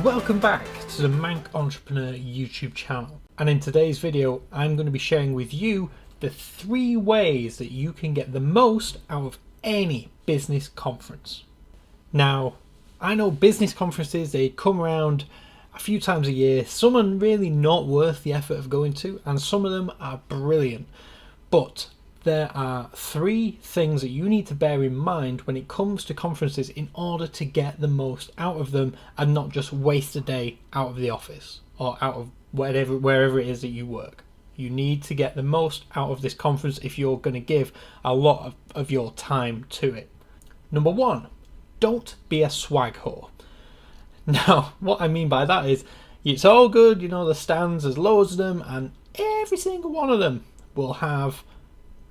Welcome back to the Manc Entrepreneur YouTube channel, and in today's video I'm going to be sharing with you the 3 ways that you can get the most out of any business conference. Now, I know business conferences, they come around a few times a year. Some are really not worth the effort of going to, and some of them are brilliant. But there are 3 things that you need to bear in mind when it comes to conferences in order to get the most out of them and not just waste a day out of the office or out of wherever it is that you work. You need to get the most out of this conference if you're going to give a lot of your time to it. Number 1, don't be a swag whore. Now, what I mean by that is, it's all good, you know, the stands, there's loads of them, and every single one of them will have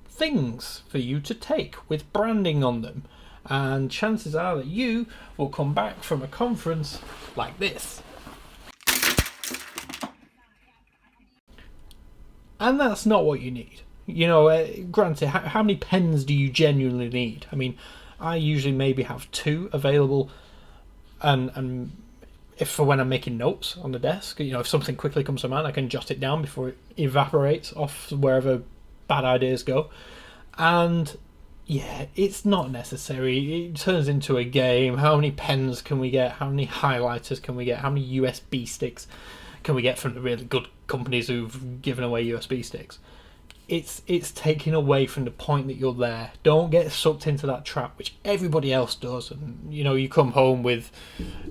things for you to take with branding on them, and chances are that you will come back from a conference like this. And that's not what you need. You know, granted, how many pens do you genuinely need? I mean, I usually maybe have 2 available, and if for when I'm making notes on the desk, you know, if something quickly comes to mind, I can jot it down before it evaporates off wherever bad ideas go. And yeah, it's not necessary. It turns into a game. How many pens can we get? How many highlighters can we get? How many USB sticks can we get from the really good companies who've given away USB sticks? It's taking away from the point that you're there. Don't get sucked into that trap, which everybody else does. And you know, you come home with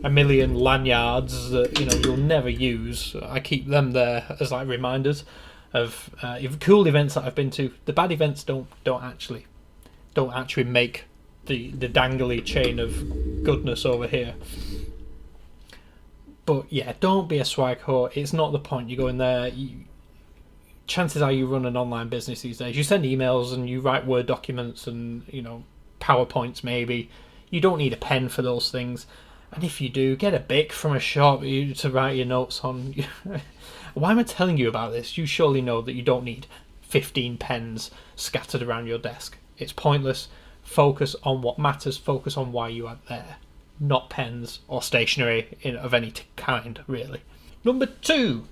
a million lanyards that, you know, you'll never use. I keep them there as like reminders of cool events that I've been to. The bad events don't actually make the dangly chain of goodness over here. But yeah, don't be a swag whore. It's not the point. You go in there, chances are you run an online business these days. You send emails and you write Word documents and, you know, PowerPoints maybe. You don't need a pen for those things. And if you do, get a Bic from a shop to write your notes on. Why am I telling you about this? You surely know that you don't need 15 pens scattered around your desk. It's pointless. Focus on what matters. Focus on why you are there. Not pens or stationery of any kind, really. Number 2,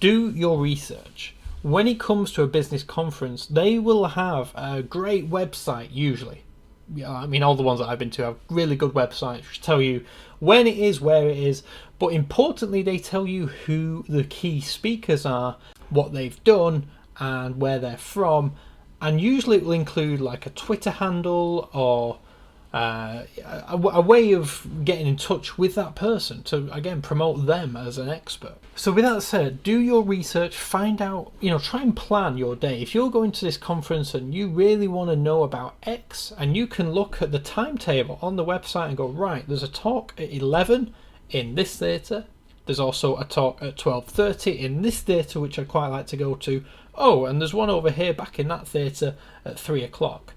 do your research. When it comes to a business conference, they will have a great website usually. I mean, all the ones that I've been to have really good websites which tell you when it is, where it is, but importantly, they tell you who the key speakers are, what they've done, and where they're from. And usually it will include like a Twitter handle or a way of getting in touch with that person to, again, promote them as an expert. So with that said, do your research, find out, you know, try and plan your day. If you're going to this conference and you really want to know about X, and you can look at the timetable on the website and go, right, there's a talk at 11 in this theatre. There's also a talk at 12:30 in this theatre, which I'd quite like to go to. Oh, and there's one over here back in that theatre at 3 o'clock.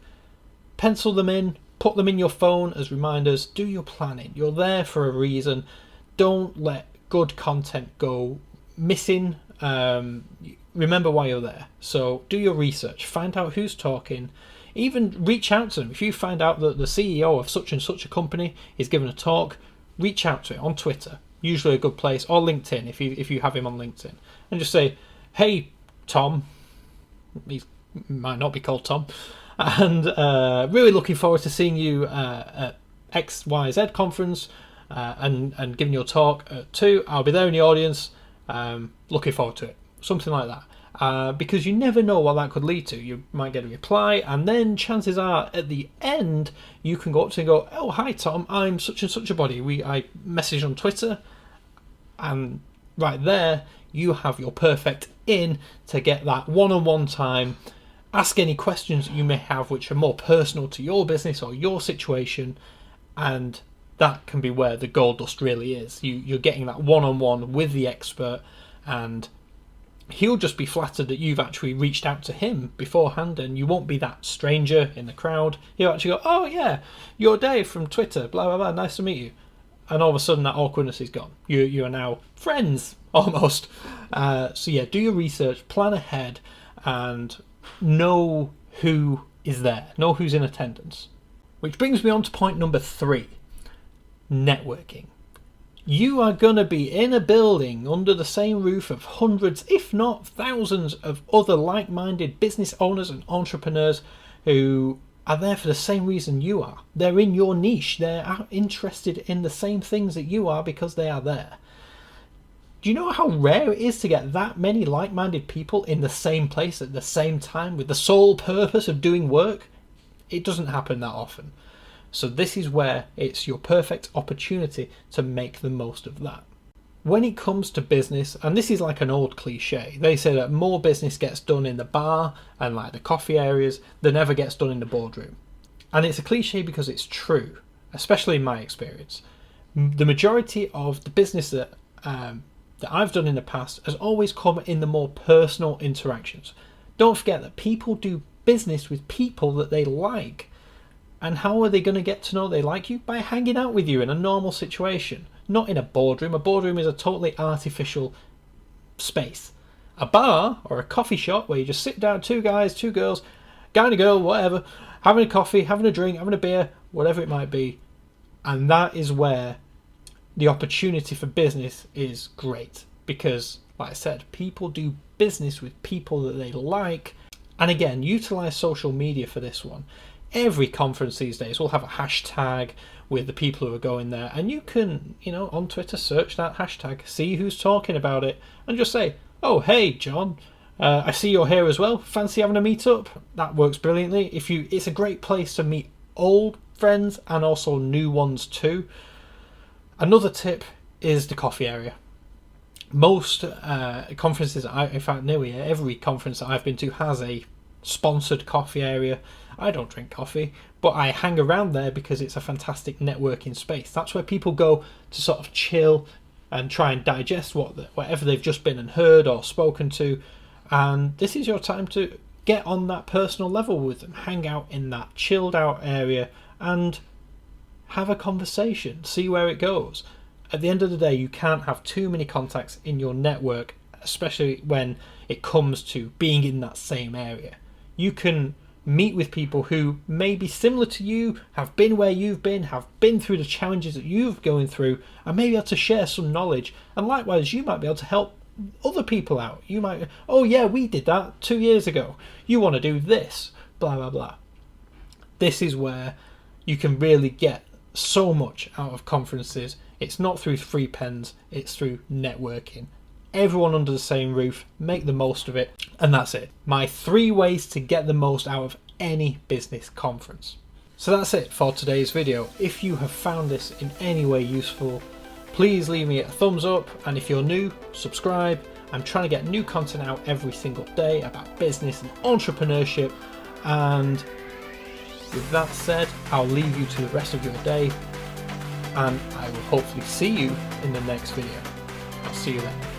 Pencil them in. Put them in your phone as reminders. Do your planning. You're there for a reason. Don't let good content go missing. Remember why you're there. So do your research. Find out who's talking. Even reach out to them. If you find out that the CEO of such and such a company is giving a talk, reach out to it on Twitter. Usually a good place, or LinkedIn if you have him on LinkedIn, and just say, "Hey, Tom." He might not be called Tom. And really looking forward to seeing you at XYZ conference and giving your talk at 2. I'll be there in the audience. Looking forward to it. Something like that. Because you never know what that could lead to. You might get a reply, and then chances are at the end you can go up to and go, "Oh, hi Tom, I'm such and such a body. I messaged on Twitter," and right there you have your perfect in to get that one-on-one time. Ask any questions that you may have which are more personal to your business or your situation, and that can be where the gold dust really is. You're getting that one-on-one with the expert, and he'll just be flattered that you've actually reached out to him beforehand, and you won't be that stranger in the crowd. He'll actually go, "Oh yeah, you're Dave from Twitter, blah blah blah, nice to meet you." And all of a sudden that awkwardness is gone. You are now friends, almost. So yeah, do your research, plan ahead, and know who is there, know who's in attendance. Which brings me on to point number 3, networking. You are going to be in a building under the same roof of hundreds, if not thousands, of other like-minded business owners and entrepreneurs who are there for the same reason you are. They're in your niche. They're interested in the same things that you are because they are there. Do you know how rare it is to get that many like-minded people in the same place at the same time with the sole purpose of doing work? It doesn't happen that often. So this is where it's your perfect opportunity to make the most of that. When it comes to business, and this is like an old cliche, they say that more business gets done in the bar and like the coffee areas than ever gets done in the boardroom. And it's a cliche because it's true, especially in my experience. The majority of the business that I've done in the past has always come in the more personal interactions. Don't forget that people do business with people that they like. And how are they going to get to know they like you? By hanging out with you in a normal situation, not in a boardroom. A boardroom is a totally artificial space. A bar or a coffee shop where you just sit down, two guys, two girls, guy and a girl, whatever, having a coffee, having a drink, having a beer, whatever it might be. And that is where the opportunity for business is great. Because, like I said, people do business with people that they like. And again, utilize social media for this one. Every conference these days will have a hashtag with the people who are going there, and you can, on Twitter search that hashtag, see who's talking about it, and just say, oh hey John, I see you're here as well, fancy having a meet up? That works brilliantly. It's a great place to meet old friends and also new ones too. Another tip is the coffee area. Most conferences, in fact nearly every conference that I've been to has a sponsored coffee area. I don't drink coffee, but I hang around there because it's a fantastic networking space. That's where people go to sort of chill and try and digest whatever they've just been and heard or spoken to. And this is your time to get on that personal level with them, hang out in that chilled out area and have a conversation, see where it goes. At the end of the day, you can't have too many contacts in your network, especially when it comes to being in that same area. You can meet with people who may be similar to you, have been where you've been, have been through the challenges that you've going through, and maybe able to share some knowledge. And likewise, you might be able to help other people out. You might, oh yeah, we did that 2 years ago. You want to do this, blah, blah, blah. This is where you can really get so much out of conferences. It's not through free pens, it's through networking. Everyone under the same roof, make the most of it, and that's it. My 3 ways to get the most out of any business conference. So that's it for today's video. If you have found this in any way useful, please leave me a thumbs up, and if you're new, subscribe. I'm trying to get new content out every single day about business and entrepreneurship, and with that said, I'll leave you to the rest of your day, and I will hopefully see you in the next video. I'll see you then.